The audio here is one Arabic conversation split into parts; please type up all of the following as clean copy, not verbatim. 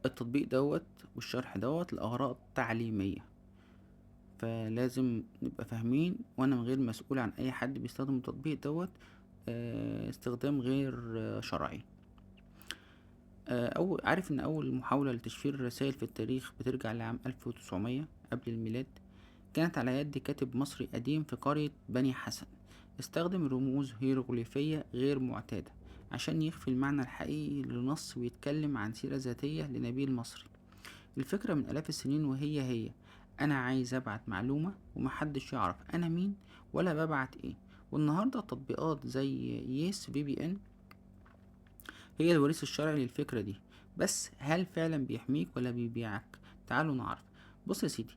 التطبيق دوت والشرح دوت لأغراض تعليمية، فلازم نبقى فاهمين، وأنا غير مسؤول عن أي حد بيستخدم التطبيق دوت استخدام غير شرعي. أو عارف إن أول محاولة لتشفير الرسائل في التاريخ بترجع لعام 1900 قبل الميلاد، كانت على يد كاتب مصري قديم في قرية بني حسن. استخدم رموز هيروغليفية غير معتادة عشان يخفي المعنى الحقيقي لنص بيتكلم عن سيرة ذاتية لنبيل مصري. الفكرة من آلاف السنين وهي أنا عايز أبعت معلومة ومحدش يعرف أنا مين ولا ببعت إيه. والنهاردة تطبيقات زي يس في بي إن هي الوريث الشرعي للفكرة دي. بس هل فعلا بيحميك ولا بيبيعك؟ تعالوا نعرف. بص يا سيدي،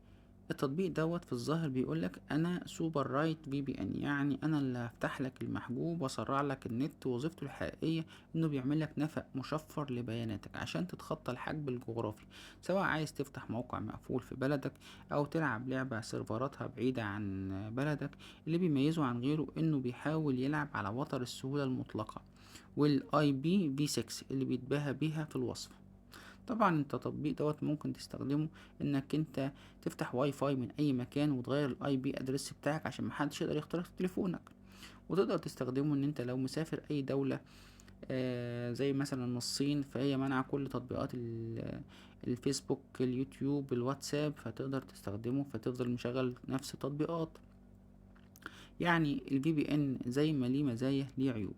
التطبيق دوت في الظاهر بيقولك انا سوبر رايت في بي ان، يعني انا اللي هفتح لك المحجوب واسرع لك النت. وظيفته الحقيقيه انه بيعمل لك نفق مشفر لبياناتك عشان تتخطى الحجب الجغرافي، سواء عايز تفتح موقع مقفول في بلدك او تلعب لعبه سيرفراتها بعيده عن بلدك. اللي بيميزه عن غيره انه بيحاول يلعب على وتر السهوله المطلقه والاي بي في 6 اللي بيتباهى بيها في الوصف. طبعا انت التطبيق دوت ممكن تستخدمه انك انت تفتح واي فاي من اي مكان وتغير الاي بي ادرس بتاعك عشان محدش يقدر يخترق تليفونك. وتقدر تستخدمه ان انت لو مسافر اي دولة زي مثلا الصين، فهي منع كل تطبيقات الفيسبوك اليوتيوب الواتساب، فتقدر تستخدمه فتفضل مشغل نفس التطبيقات. يعني الفي بي ان زي ما ليه مزايا ليه عيوب.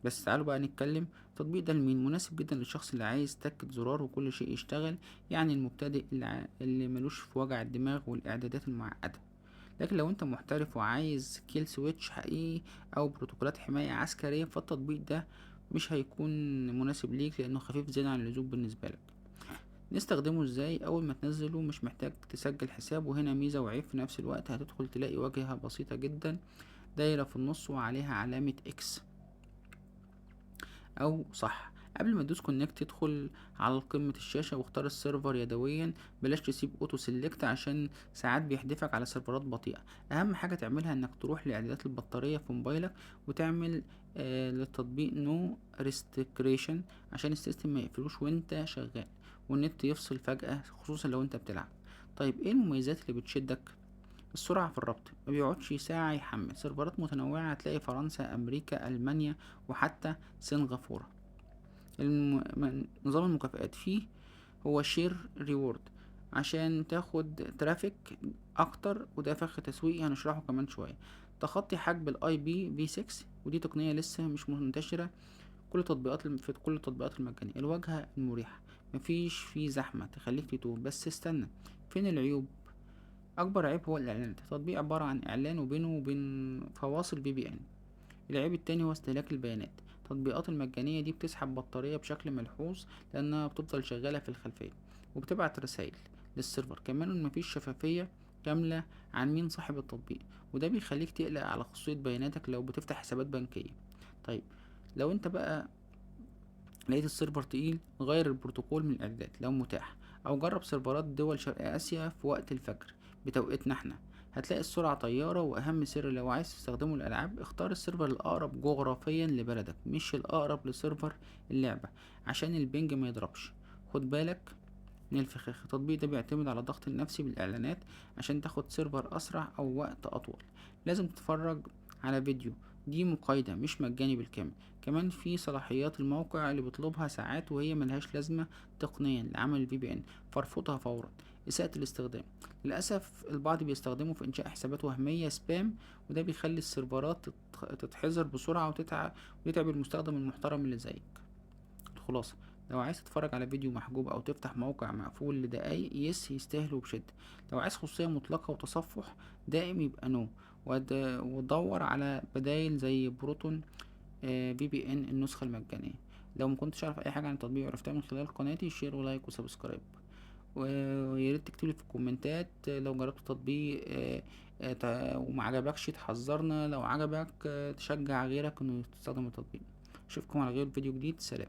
بس تعالوا بقى نتكلم. التطبيق ده لمين؟ مناسب جدا للشخص اللي عايز تكة زرار وكل شيء يشتغل، يعني المبتدئ اللي ملوش في وجع الدماغ والاعدادات المعقدة. لكن لو انت محترف وعايز كيل سويتش حقيقي او بروتوكولات حماية عسكرية، فالتطبيق ده مش هيكون مناسب ليك لانه خفيف زيادة عن اللزوم بالنسبة لك. نستخدمه ازاي؟ اول ما تنزله مش محتاج تسجل حساب، وهنا ميزة وعيب في نفس الوقت. هتدخل تلاقي واجهة بسيطة جدا، دايرة في النص وعليها علامة اكس او صح. قبل ما تدوس كونكت تدخل على قمة الشاشة واختار السيرفر يدويا، بلاش تسيب اوتو سيلكت عشان ساعات بيحدفك على سيرفرات بطيئة. اهم حاجة تعملها انك تروح لاعدادات البطارية في موبايلك وتعمل للتطبيق نو ريستريكشن عشان السيستم ما يقفلوش وانت شغال والنت يفصل فجأة، خصوصا لو انت بتلعب. طيب ايه المميزات اللي بتشدك؟ السرعة في الربط، ما بيقعدش ساعة يحمل. سيرفرات متنوعة، هتلاقي فرنسا أمريكا ألمانيا وحتى سنغافورة. نظام المكافآت فيه هو شير ريورد عشان تاخد ترافيك اكتر، وده فخ تسويقي هنشرحه كمان شوية. تخطي حجب الاي بي في 6، ودي تقنية لسه مش منتشرة في كل التطبيقات المجانية. الواجهة المريحة، مفيش فيه زحمة تخليك تتوه. بس استنى، فين العيوب؟ اكبر عيب هو الاعلانات. التطبيق عبارة عن اعلان وبينه وبين فواصل في بي ان. العيب التاني هو استهلاك البيانات. التطبيقات المجانية دي بتسحب بطارية بشكل ملحوظ لأنها بتفضل شغالة في الخلفية وبتبعت رسائل للسيرفر. كمان مفيش شفافية كاملة عن مين صاحب التطبيق، وده بيخليك تقلق على خصوصية بياناتك لو بتفتح حسابات بنكية. طيب لو انت بقى لقيت السيرفر تقيل، غير البروتوكول من الإعدادات لو متاح، أو جرب سيرفرات دول شرق آسيا في وقت الفجر بتوقيتنا احنا. هتلاقي السرعة طيارة. وأهم سر لو عايز تستخدمه الألعاب، اختار السيرفر الأقرب جغرافيا لبلدك مش الأقرب لسيرفر اللعبة عشان البنج ما يضربش. خد بالك من الفخاخ، التطبيق ده بيعتمد على الضغط النفسي بالإعلانات عشان تاخد سيرفر أسرع أو وقت أطول. لازم تتفرج على فيديو، دي مقايضة مش مجاني بالكامل. كمان في صلاحيات الموقع اللي بيطلبها ساعات وهي ملهاش لازمة تقنيا لعمل الفي بي ان، فارفضها فورا. إساءة الاستخدام، للأسف البعض بيستخدمه في إنشاء حسابات وهمية سبام، وده بيخلي السيرفرات تتحذر بسرعة ويتعب المستخدم المحترم اللي زيك. الخلاصة، لو عايز تتفرج على فيديو محجوب او تفتح موقع مقفول لدقايق، يس يستاهلوا بشدة. لو عايز خصوصية مطلقة وتصفح دائم، يبقى نو. ودور على بدايل زي بروتون في بي ان النسخة المجانية. لو مكنتش عارف اي حاجة عن التطبيق وعرفتها من خلال قناتي، شير ولايك وسبسكرايب. وياريت تكتبلي في الكومنتات لو جربت التطبيق وما عجبكش تحذرنا. لو عجبك تشجع غيرك انه يستخدم التطبيق. اشوفكم على غير فيديو جديد. سلام.